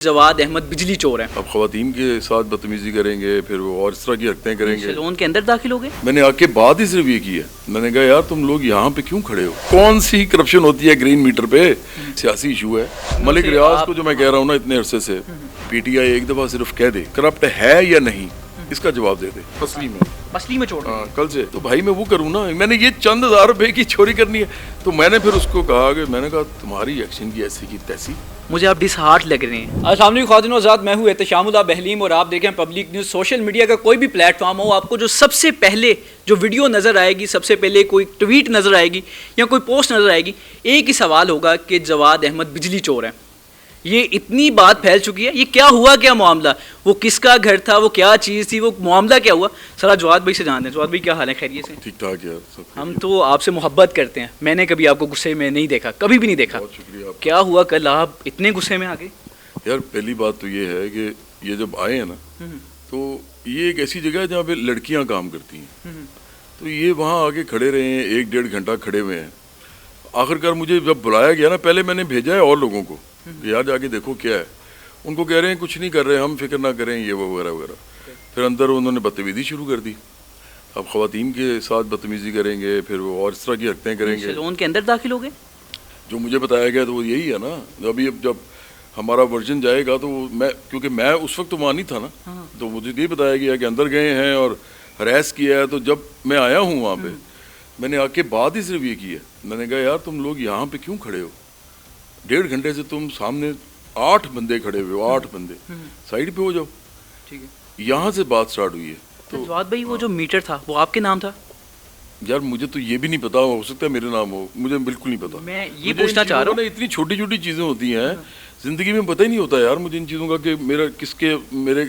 جواد احمد بجلی چور ہیں. اب خواتین کے ساتھ بدتمیزی کریں گے, پھر وہ اور اس طرح کی حرکتیں کریں گے. سیلون کے اندر داخل ہو گئے. میں نے آ کے بعد ہی صرف یہ کیا, میں نے کہا یار تم لوگ یہاں پہ کیوں کھڑے ہو, کون سی کرپشن ہوتی ہے گرین میٹر پہ, سیاسی ایشو ہے. ملک ریاض کو جو میں کہہ رہا ہوں نا اتنے عرصے سے, پی ٹی آئی ایک دفعہ صرف کہہ دے کرپٹ ہے یا نہیں, اس کا جواب دے دے پسلی میں چھوڑ کل سے. تو بھائی میں وہ کروں نا, میں نے یہ چند ہزار روپے کی چوری کرنی ہے, تو میں نے پھر اس کو کہا کہ میں نے کہا تمہاری ایکشن کی ایسی کی تیسی, مجھے آپ ڈس ہارٹ لگ رہے ہیں. السلام علیکم خواتین و حضرات, میں ہوں احتشام اللہ بہلیم اور آپ دیکھیں پبلک نیوز. سوشل میڈیا کا کوئی بھی پلیٹ فارم ہو, آپ کو جو سب سے پہلے جو ویڈیو نظر آئے گی, سب سے پہلے کوئی ٹویٹ نظر آئے گی یا کوئی پوسٹ نظر آئے گی, ایک ہی سوال ہوگا کہ جواد احمد بجلی چور ہیں. یہ اتنی بات پھیل چکی ہے. یہ کیا ہوا, کیا معاملہ, وہ کس کا گھر تھا, وہ کیا چیز تھی, وہ معاملہ کیا ہوا, سر جواد بھائی سے جانتے ہیں. جواد بھائی کیا حال ہے, خیریت سے؟ ٹھیک ٹھاک یار. ہم تو آپ سے محبت کرتے ہیں, میں نے کبھی آپ کو غصے میں نہیں دیکھا, کبھی بھی نہیں دیکھا. بہت شکریہ. کیا ہوا کل آپ اتنے غصے میں آ گئے؟ یار پہلی بات تو یہ ہے کہ یہ جب آئے ہیں نا, تو یہ ایک ایسی جگہ ہے جہاں پہ لڑکیاں کام کرتی ہیں, تو یہ وہاں آ کے کھڑے رہے ہیں, 1-1.5 گھنٹہ کھڑے ہوئے ہیں. آخر کار مجھے جب بلایا گیا نا, پہلے میں نے بھیجا ہے اور لوگوں کو, یار جا کے دیکھو کیا ہے. ان کو کہہ رہے ہیں کچھ نہیں کر رہے ہم, فکر نہ کریں, یہ وغیرہ وغیرہ. پھر اندر انہوں نے بدتمیزی شروع کر دی. اب خواتین کے ساتھ بدتمیزی کریں گے, پھر وہ اور اس طرح کی حرکتیں کریں گے. سیلون کے اندر داخل ہو گئے. جو مجھے بتایا گیا تو وہ یہی ہے نا. ابھی اب جب ہمارا ورژن جائے گا تو میں, کیونکہ میں اس وقت تو وہاں نہیں تھا نا, تو مجھے یہ بتایا گیا کہ اندر گئے ہیں اور ہراس کیا ہے. تو جب میں آیا ہوں وہاں پہ, میں نے آ کے بعد ہی صرف یہ کیا, میں نے کہا یار تم لوگ یہاں پہ کیوں کھڑے ہو, 1.5 گھنٹے سے تم سامنے 8 بندے کھڑے ہوئے ہو, 8 بندے, سائڈ پہ ہو جاؤ. ٹھیک ہے, یہاں سے بات سٹارٹ ہوئی ہے. تو جواد بھائی وہ جو میٹر تھا وہ آپ کے نام تھا؟ یار مجھے تو یہ بھی نہیں پتا, ہو سکتا ہے میرے نام ہو, مجھے بالکل نہیں پتا. میں یہ پوچھنا چاہ رہا ہوں, اتنی چھوٹی چھوٹی چیزیں ہوتی ہیں زندگی میں, پتہ ہی نہیں ہوتا یار مجھے ان چیزوں کا کہ میرا کس کے, میرے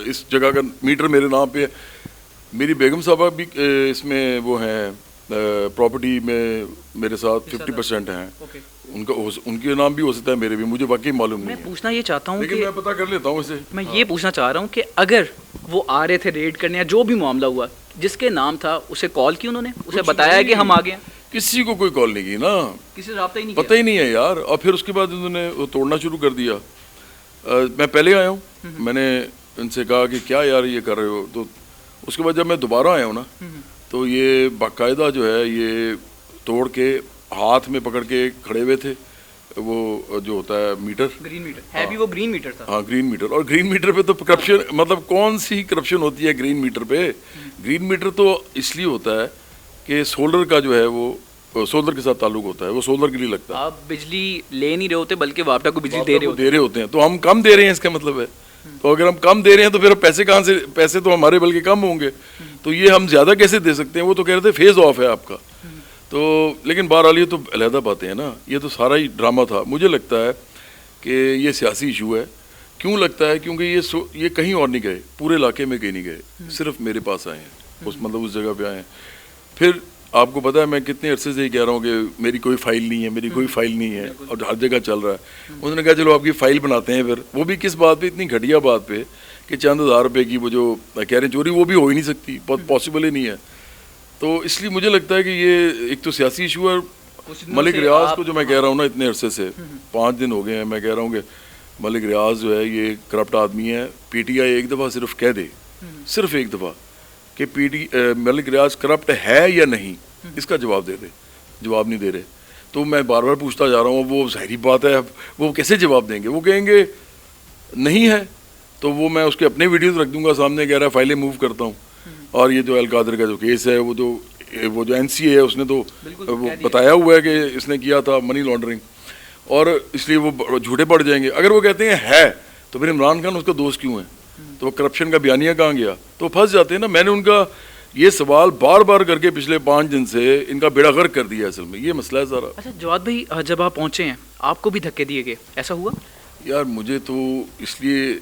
اس جگہ کا میٹر میرے نام پہ ہے. میری بیگم صاحبہ بھی اس میں وہ ہیں, پراپرٹی میں میرے ساتھ 50% ہیں. ان کے نام بھی ہو سکتا ہے, میرے بھی, مجھے واقعی معلوم نہیں. میں پوچھنا یہ چاہتا ہوں, لیکن میں پتہ کر لیتا ہوں اسے. میں یہ پوچھنا چاہ رہا ہوں کہ اگر وہ آ رہے تھے ریڈ کرنے یا جو بھی معاملہ ہوا, جس کے نام تھا اسے کال کی انہوں نے, اسے بتایا کہ ہم آ گئے ہیں؟ کسی کو کوئی کال نہیں کی نا, کسی سے رابطہ ہی نہیں, پتہ ہی نہیں ہے یار. اور پھر اس کے بعد انہوں نے وہ توڑنا شروع کر دیا. میں پہلے آیا ہوں, میں نے ان سے کہا کہ کیا یار یہ کر رہے ہو. تو اس کے بعد جب میں دوبارہ آیا ہوں نا, تو یہ باقاعدہ جو ہے یہ توڑ کے ہاتھ میں پکڑ کے کھڑے ہوئے تھے. وہ جو ہوتا ہے میٹر, گرین میٹر ہے بھی, وہ گرین میٹر تھا. ہاں گرین میٹر. اور گرین میٹر پہ تو کرپشن, مطلب کون سی کرپشن ہوتی ہے گرین میٹر پہ. گرین میٹر تو اس لیے ہوتا ہے کہ سولر کا جو ہے وہ سولر کے ساتھ تعلق ہوتا ہے, وہ سولر کے لیے لگتا ہے. آپ بجلی لے نہیں رہے ہوتے بلکہ واپٹا کو بجلی دے رہے ہوتے ہیں, تو ہم کم دے رہے ہیں, اس کا مطلب ہے. تو اگر ہم کم دے رہے ہیں تو پھر پیسے کہاں سے, پیسے تو ہمارے بلکہ کم ہوں گے, تو یہ ہم زیادہ کیسے دے سکتے ہیں. وہ تو کہہ رہے تھے فیز آف ہے آپ کا. تو لیکن بہرحال یہ تو علیحدہ باتیں ہیں نا, یہ تو سارا ہی ڈرامہ تھا. مجھے لگتا ہے کہ یہ سیاسی ایشو ہے. کیوں لگتا ہے؟ کیونکہ یہ کہیں اور نہیں گئے, پورے علاقے میں کہیں نہیں گئے, صرف میرے پاس آئے ہیں, مطلب اس جگہ پہ آئے ہیں. پھر آپ کو پتہ ہے میں کتنے عرصے سے یہ کہہ رہا ہوں کہ میری کوئی فائل نہیں ہے, میری کوئی فائل نہیں ہے, اور ہر جگہ چل رہا ہے. انہوں نے کہا چلو آپ کی فائل بناتے ہیں. پھر وہ بھی کس بات پہ, اتنی گھٹیا بات پہ کہ چند ہزار روپے کی وہ جو کہہ رہے ہیں چوری, وہ بھی ہو ہی نہیں سکتی, پاسبل ہی نہیں ہے. تو اس لیے مجھے لگتا ہے کہ یہ ایک تو سیاسی ایشو ہے. ملک ریاض کو جو میں کہہ رہا ہوں نا اتنے عرصے سے, 5 دن ہو گئے ہیں, میں کہہ رہا ہوں کہ ملک ریاض جو ہے یہ کرپٹ آدمی ہے. پی ٹی آئی ایک دفعہ صرف کہہ دے, صرف ایک دفعہ, کہ ملک ریاض کرپٹ ہے یا نہیں, اس کا جواب دے دے. جواب نہیں دے رہے, تو میں بار بار پوچھتا جا رہا ہوں. وہ ظاہری بات ہے, وہ کیسے جواب دیں گے. وہ کہیں گے نہیں ہے, تو وہ میں اس کے اپنے ویڈیوز رکھ دوں گا سامنے, کہہ رہا ہے فائلیں موو کرتا ہوں. اور یہ جو القادر کا جو کیس ہے, وہ جو این سی اے ہے, اس نے تو وہ بتایا ہوا ہے کہ اس نے کیا تھا منی لانڈرنگ, اور اس لیے وہ جھوٹے پڑ جائیں گے. اگر وہ کہتے ہیں ہے, تو پھر عمران خان اس کا دوست کیوں ہے؟ تو وہ کرپشن کا بیانیہ کہاں گیا؟ تو پھنس جاتے ہیں نا. میں نے ان کا یہ سوال بار بار کر کے پچھلے 5 دن سے ان کا بیڑا غرق کر دیا. اصل میں یہ مسئلہ ہے سارا. اچھا جواد بھائی, جب آپ پہنچے ہیں آپ کو بھی دھکے دیے گئے, ایسا ہوا؟ یار مجھے تو اس لیے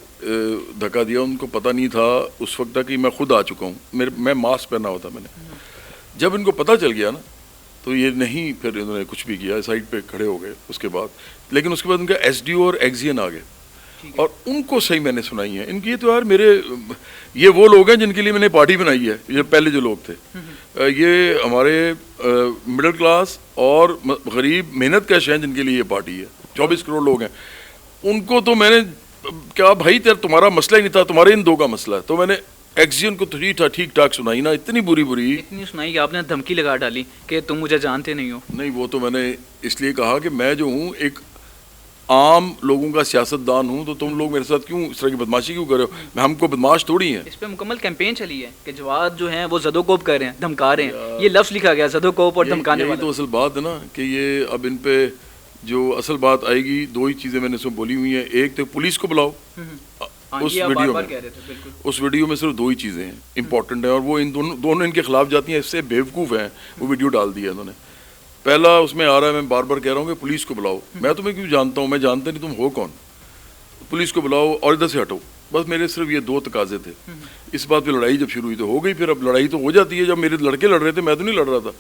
دھکا دیا, ان کو پتہ نہیں تھا اس وقت تک کہ میں خود آ چکا ہوں. میں ماسک پہنا ہوتا میں نے. جب ان کو پتہ چل گیا نا, تو یہ نہیں پھر انہوں نے کچھ بھی کیا, سائڈ پہ کھڑے ہو گئے اس کے بعد. لیکن اس کے بعد ان کا ایس ڈی او اور ایگزین آ گئے, اور ان کو صحیح میں نے سنائی ہیں. ان کی تو یار میرے یہ وہ لوگ ہیں جن کے لیے میں نے پارٹی بنائی ہے. یہ پہلے جو لوگ تھے, یہ ہمارے مڈل کلاس اور غریب محنت کش ہیں جن کے لیے یہ پارٹی ہے. 24 کروڑ لوگ ہیں. ان کو تو میں نے کیا بھائی تمہارا مسئلہ ہی نہیں تھا, تمہارے ان دو کا مسئلہ ہے. تو میں نے ایکسیئن کو ٹھیک ٹھاک سنائی نا, اتنی بری اتنی سنائی کہ آپ نے دھمکی لگا ڈالی کہ تم مجھے جانتے نہیں ہو. نہیں, وہ تو میں نے اس لیے کہا کہ میں جو ہوں ایک عام لوگوں کا سیاست دان ہوں, تو تم لوگ میرے ساتھ کیوں اس طرح کی بدماشی کیوں کر رہے ہو؟ ہم کو بدماش تھوڑی ہیں. اس پہ مکمل کیمپین چلی ہے کہ جواد جو ہیں وہ زد و کوب کر رہے ہیں, دھمکا رہے ہیں. یہ لفظ لکھا گیا زد و کوب اور دھمکانے یہی والا. تو اصل بات ہے نا کہ یہ اب ان پہ جو اصل بات آئے گی, دو ہی چیزیں میں نے اس میں بولی ہوئی ہیں. ایک تو پولیس کو بلاؤ, اس ویڈیو میں اس ویڈیو میں صرف دو ہی چیزیں ہیں امپورٹنٹ ہیں, اور وہ ان دونوں ان کے خلاف جاتی ہیں. اس سے بیوقوف ہیں وہ ویڈیو ڈال دیا انہوں نے. پہلا اس میں آ رہا ہے, میں بار بار کہہ رہا ہوں کہ پولیس کو بلاؤ. میں تمہیں کیوں جانتا ہوں؟ میں جانتا نہیں تم ہو کون. پولیس کو بلاؤ اور ادھر سے ہٹو. بس میرے صرف یہ دو تقاضے تھے. اس بات پہ لڑائی جب شروع ہوئی تو ہو گئی. پھر اب لڑائی تو ہو جاتی ہے, جب میرے لڑکے لڑ رہے تھے میں تو نہیں لڑ رہا تھا.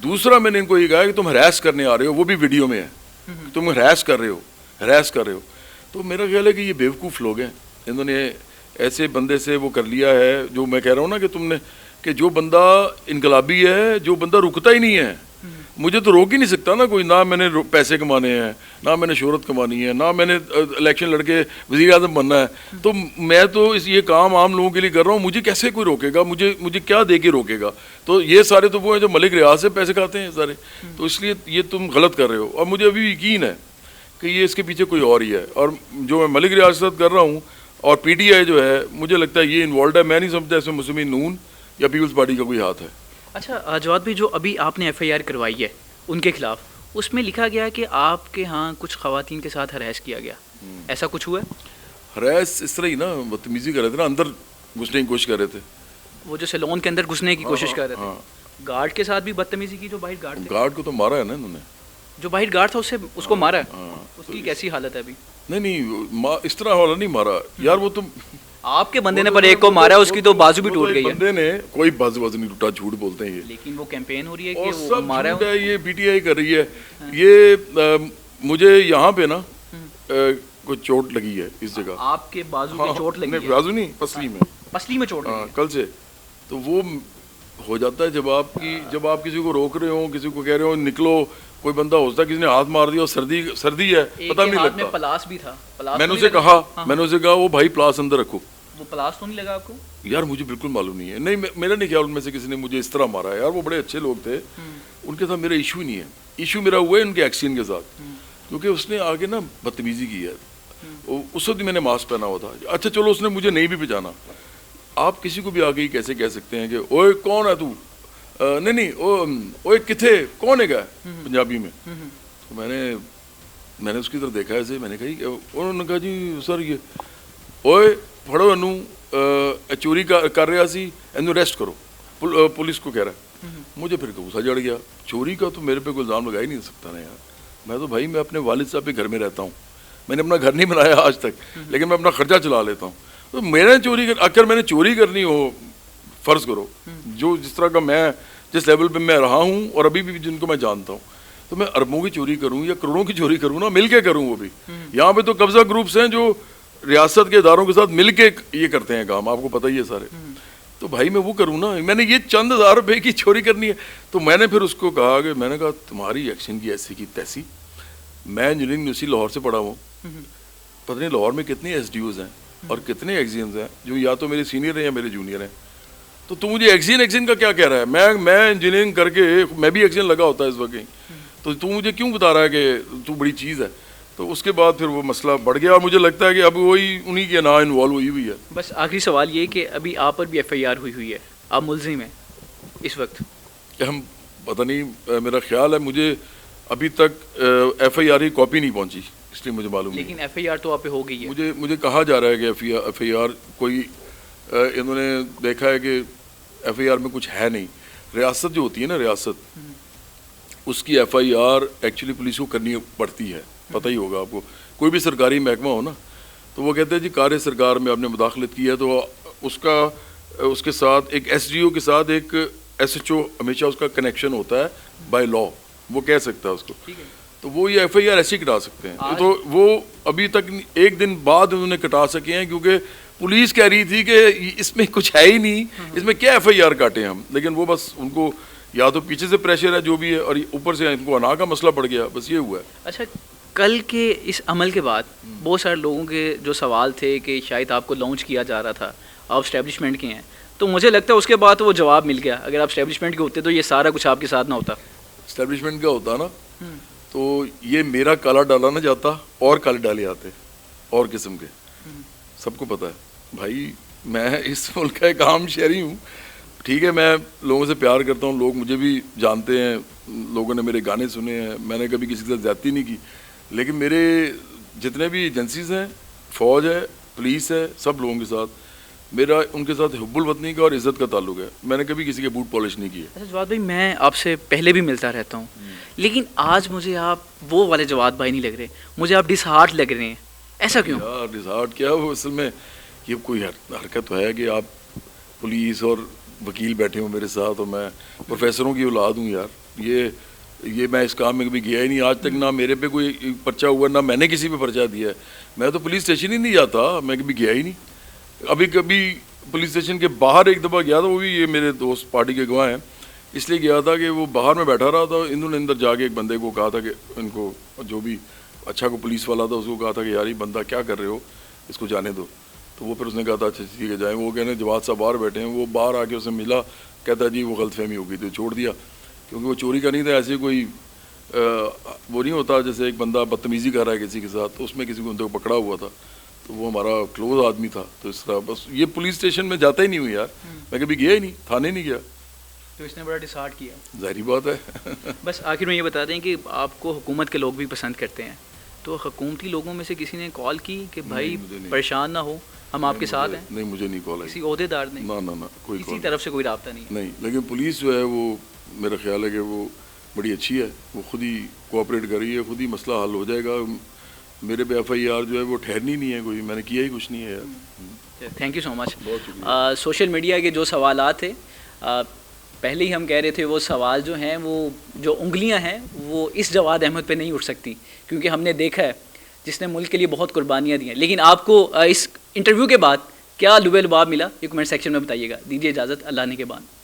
دوسرا میں نے ان کو یہ کہا کہ تم ہراس کرنے آ رہے ہو, وہ بھی ویڈیو میں ہے, تم ہراس کر رہے ہو. تو میرا خیال ہے کہ یہ بیوقوف لوگ ہیں. انہوں نے ایسے بندے سے وہ کر لیا ہے, جو میں کہہ رہا ہوں نا کہ تم نے, کہ جو بندہ انقلابی ہے, جو بندہ رکتا ہی نہیں ہے. مجھے تو روک ہی نہیں سکتا نا کوئی. نہ میں نے پیسے کمانے ہیں, نہ میں نے شہرت کمانی ہے, نہ میں نے الیکشن لڑ کے وزیر اعظم بننا ہے. تو میں تو یہ کام عام لوگوں کے لیے کر رہا ہوں. مجھے کیسے کوئی روکے گا؟ مجھے کیا دے کے روکے گا؟ تو یہ سارے تو وہ ہیں جو ملک ریاض سے پیسے کھاتے ہیں سارے. تو اس لیے یہ تم غلط کر رہے ہو. اور مجھے ابھی یقین ہے کہ یہ اس کے پیچھے کوئی اور ہی ہے. اور جو میں ملک ریاض کے ساتھ کر رہا ہوں, اور پی ٹی آئی جو ہے, مجھے لگتا ہے یہ انوالوڈ ہے. میں نہیں سمجھتا اس میں مسلم نون یا پیپلز پارٹی کا کوئی ہاتھ ہے. اچھا جواد بھائی, جو ابھی آپ نے ایف آئی آر کروائی ہے ان کے خلاف, اس میں لکھا گیا کہ آپ کے ہاں کچھ خواتین کے ساتھ ہراس کیا گیا, ایسا کچھ ہوا ہے؟ ہراس اس طرح ہی نا, بدتمیزی کر رہے تھے نا, اندر گھسنے کی کوشش کر رہے تھے. وہ جو سیلون کے اندر گھسنے کی کوشش کر رہے تھے, گارڈ کے ساتھ بھی بدتمیزی کی, جو باہر گارڈ تھے. گارڈ کو تو مارا ہے نا انہوں نے, جو باہر گارڈ تھا اس کو مارا ہے. اس کی کیسی حالت ہے ابھی؟ نہیں, اس طرح والا نہیں مارا یار. وہ تو آپ کے بندے نے پر ایک کو مارا ہے, اس کی تو بازو بھی ٹوٹ گئی ہے. بندے نے کوئی بازو نہیں ٹوٹا, جھوٹ بولتے ہیں یہ. لیکن وہ کیمپین ہو رہی ہے اور کہ وہ مارا ہے, یہ پی ٹی آئی کر رہی ہے. یہ مجھے یہاں پہ نا کوئی چوٹ لگی ہے اس جگہ. آپ کے بازو پہ چوٹ لگی ہے؟ بازو نہیں, پسلی میں. پسلی میں چوٹ لگی ہے کل سے. تو وہ ہو جاتا ہے جب آپ کسی کو روک رہے ہو, کسی کو کہہ رہے ہو نکلو, کوئی بندہ ہوتا ہے کسی نے ہاتھ مار دیا, اور سردی ہے, پتہ نہیں لگتا. پلاس بھی تھا. میں نے اسے کہا وہ بھائی پلاس اندر رکھو. وہ پلاس تو نہیں لگا آپ کو؟ یار مجھے بالکل معلوم نہیں ہے. نہیں, میرا نہیں خیال ان میں سے کسی نے مجھے اس طرح مارا ہے. یار وہ بڑے اچھے لوگ تھے, ان کے ساتھ میرا ایشو ہی نہیں ہے. ایشو میرا ہوا ہے ان کے ایکسین کے ساتھ, کیونکہ اس نے آگے نا بدتمیزی کی ہے. اس وقت میں نے ماسک پہنا ہوا تھا. اچھا چلو اس نے مجھے نہیں بھی پہچانا. آپ کسی کو بھی آگے ہی کیسے کہہ سکتے ہیں کہ اوئے کون ہے تو, نہیں اوئے کتھے, کون ہے گا پنجابی میں. تو میں نے اس کی طرف دیکھا ایسے, میں نے کہا انہوں نے کہا جی سر یہ اوئے پھڑو انہوں چوری کر رہا سی, اینو ریسٹ کرو. پولیس کو کہہ رہا ہے. مجھے پھر غصہ چڑھ گیا. چوری کا تو میرے پہ کوئی الزام لگا ہی نہیں سکتا نا یار. میں تو بھائی میں اپنے والد صاحب کے گھر میں رہتا ہوں, میں نے اپنا گھر نہیں بنایا آج تک, لیکن میں اپنا خرچہ چلا لیتا ہوں. تو اگر میں نے چوری کرنی ہو, فرض کرو جو جس طرح کا میں جس لیول پہ میں رہا ہوں اور ابھی بھی جن کو میں جانتا ہوں, تو میں اربوں کی چوری کروں یا کروڑوں کی چوری کروں نا, مل کے کروں. وہ بھی یہاں پہ تو قبضہ گروپس ہیں جو ریاست کے اداروں کے ساتھ مل کے یہ کرتے ہیں کام, آپ کو پتہ ہی ہے سارے. تو بھائی میں وہ کروں نا, میں نے یہ چند ہزار روپے کی چوری کرنی ہے. تو میں نے پھر اس کو کہا کہ میں نے کہا تمہاری ایکشن کی ایسی کی تیسی. میں انجینئرنگ یونیورسٹی لاہور سے پڑھا ہوں, پتہ نہیں لاہور میں کتنے ایس ڈی اوز ہیں اور کتنے ایگزینز ہیں جو یا تو میرے سینئر ہیں یا میرے جونیئر ہیں. تو تم مجھے ایگزین کا کیا کہہ رہا ہے؟ میں انجینئرنگ کر کے میں بھی ایگزین لگا ہوتا ہے اس وقت, تو تم مجھے کیوں بتا رہا ہے کہ تو بڑی چیز ہے؟ تو اس کے بعد پھر وہ مسئلہ بڑھ گیا. مجھے لگتا ہے کہ اب وہی انہی کے نا انوالو ہوئی ہے. بس آخری سوال یہ کہ ابھی آپ پر بھی ایف آئی آر ہوئی ہے, آپ ملزم ہیں اس وقت؟ ہم پتہ نہیں, میرا خیال ہے مجھے ابھی تک ایف آئی آر کی کاپی نہیں پہنچی, اس لیے مجھے معلوم نہیں. لیکن ایف آئی آر تو آپ پہ ہو گئی ہے. مجھے کہا جا رہا ہے کہ ایف آئی آر کوئی انہوں نے دیکھا ہے کہ ایف آئی آر میں کچھ ہے نہیں. ریاست جو ہوتی ہے نا, ریاست اس کی F I R actually police کو کرنی پڑتی ہے. پتہ ہی ہوگا آپ کو, کوئی بھی سرکاری محکمہ ہو نا, تو وہ کہتے ہیں جی کار سرکار میں آپ نے مداخلت کی ہے تو اس کے ساتھ ایک ایس ڈی او کے ساتھ ایک ایس ایچ او ہمیشہ اس کا کنیکشن ہوتا ہے بائی لا, وہ کہہ سکتا ہے اس کو. تو وہ یہ ایف آئی آر ایسے ہی کٹا سکتے ہیں. تو وہ ابھی تک ایک دن بعد انہوں نے کٹا سکے ہیں, کیونکہ پولیس کہہ رہی تھی کہ اس میں کچھ ہے ہی نہیں, اس میں کیا ایف آئی آر کاٹیں ہم. لیکن وہ بس ان کو یا تو پیچھے سے پریشر ہے جو بھی ہے, اور اوپر سے ان کو انا کا مسئلہ پڑ گیا, بس یہ ہوا ہے. اچھا کل کے اس عمل کے بعد بہت سارے لوگوں کے جو سوال تھے کہ شاید آپ کو لانچ کیا جا رہا تھا، آپ اسٹیبلشمنٹ کے ہیں، تو مجھے لگتا ہے اس کے بعد وہ جواب مل گیا. اگر آپ اسٹیبلشمنٹ کے ہوتے تو یہ سارا کچھ آپ کے ساتھ نہ ہوتا. اسٹیبلشمنٹ کا ہوتا نا تو یہ میرا کالا ڈالا نہ جاتا اور کالے ڈالے آتے اور قسم کے. سب کو پتہ ہے بھائی میں اس ملک کا ایک عام شہری ہوں. ٹھیک ہے میں لوگوں سے پیار کرتا ہوں، لوگ مجھے بھی جانتے ہیں، لوگوں نے میرے گانے سنے ہیں، میں نے کبھی کسی کے ساتھ زیادتی نہیں کی. لیکن میرے جتنے بھی ایجنسیز ہیں، فوج ہے، پولیس ہے، سب لوگوں کے ساتھ میرا ان کے ساتھ حب الوطنی کا اور عزت کا تعلق ہے. میں نے کبھی کسی کے بوٹ پالش نہیں کیے. اچھا جواد بھائی، میں آپ سے پہلے بھی ملتا رہتا ہوں، لیکن آج مجھے آپ وہ والے جواد بھائی نہیں لگ رہے، مجھے آپ ڈس ہارٹ لگ رہے ہیں. ایسا کیوں؟ یار ڈسہارٹ کیا وہ اصل میں یہ کوئی حرکت تو ہے کہ آپ پولیس اور وکیل بیٹھے ہوں میرے ساتھ اور میں پروفیسروں کی اولاد ہوں. یار یہ میں اس کام میں کبھی گیا ہی نہیں آج تک، نہ میرے پہ کوئی پرچہ ہوا، نہ میں نے کسی پہ پرچہ دیا ہے. میں تو پولیس اسٹیشن ہی نہیں جاتا، میں کبھی گیا ہی نہیں. کبھی پولیس اسٹیشن کے باہر ایک دفعہ گیا تھا، وہ بھی یہ میرے دوست پارٹی کے گواہ ہیں، اس لیے گیا تھا کہ وہ باہر میں بیٹھا رہا تھا، انہوں نے اندر جا کے ایک بندے کو کہا تھا کہ ان کو جو بھی اچھا کو پولیس والا تھا اس کو کہا تھا کہ یار یہ بندہ کیا کر رہے ہو، اس کو جانے دو. تو وہ پھر اس نے کہا تھا اچھا ٹھیک ہے جائیں. وہ کہنے جواد صاحب باہر بیٹھے ہیں، وہ باہر آ کے اسے ملا، کہتا جی وہ غلط فہمی ہو گئی تو چھوڑ دیا، کیونکہ وہ چوری کا نہیں تھا. ایسے کوئی وہ نہیں ہوتا جیسے ایک بندہ بدتمیزی کر رہا ہے کسی کے ساتھ، تو اس میں کسی کو بندے کو پکڑا ہوا تھا، تو وہ ہمارا کلوز آدمی تھا. تو اس طرح بس یہ پولیس اسٹیشن میں جاتا ہی نہیں ہوں یار، میں کبھی گیا ہی نہیں، تھانے نہیں گیا. تو اس نے بڑا ڈس ہارٹ کیا. ظاہری بات ہے. بس آخر میں یہ بتا دیں کہ آپ کو حکومت کے لوگ بھی پسند کرتے ہیں، تو حکومتی لوگوں میں سے کسی نے کال کی کہ بھائی پریشان نہ ہو، ہم آپ کے ساتھ ہیں؟ نہیں مجھے نہیں کال آئی، کسی عہدے دار نے؟ نہ کوئی کسی طرف سے کوئی رابطہ نہیں؟ نہیں. لیکن پولیس جو ہے وہ میرا خیال ہے کہ وہ بڑی اچھی ہے، وہ خود ہی کوآپریٹ کر رہی ہے، خود ہی مسئلہ حل ہو جائے گا. میرے پہ ایف آئی آر جو ہے وہ ٹھہرنی نہیں ہے کوئی، میں نے کیا ہی کچھ نہیں ہے یار. تھینک یو سو مچ. بہت شکریہ. سوشل میڈیا کے جو سوالات تھے، پہلے ہی ہم کہہ رہے تھے وہ سوال جو ہیں، وہ جو انگلیاں ہیں وہ اس جواد احمد پہ نہیں اٹھ سکتی، کیونکہ ہم نے دیکھا ہے جس نے ملک کے لیے بہت قربانیاں دی ہیں. لیکن آپ کو اس انٹرویو کے بعد کیا لبے لباب ملا، یہ کمنٹ سیکشن میں بتائیے گا. دیجیے اجازت، اللہ نے کے بعد.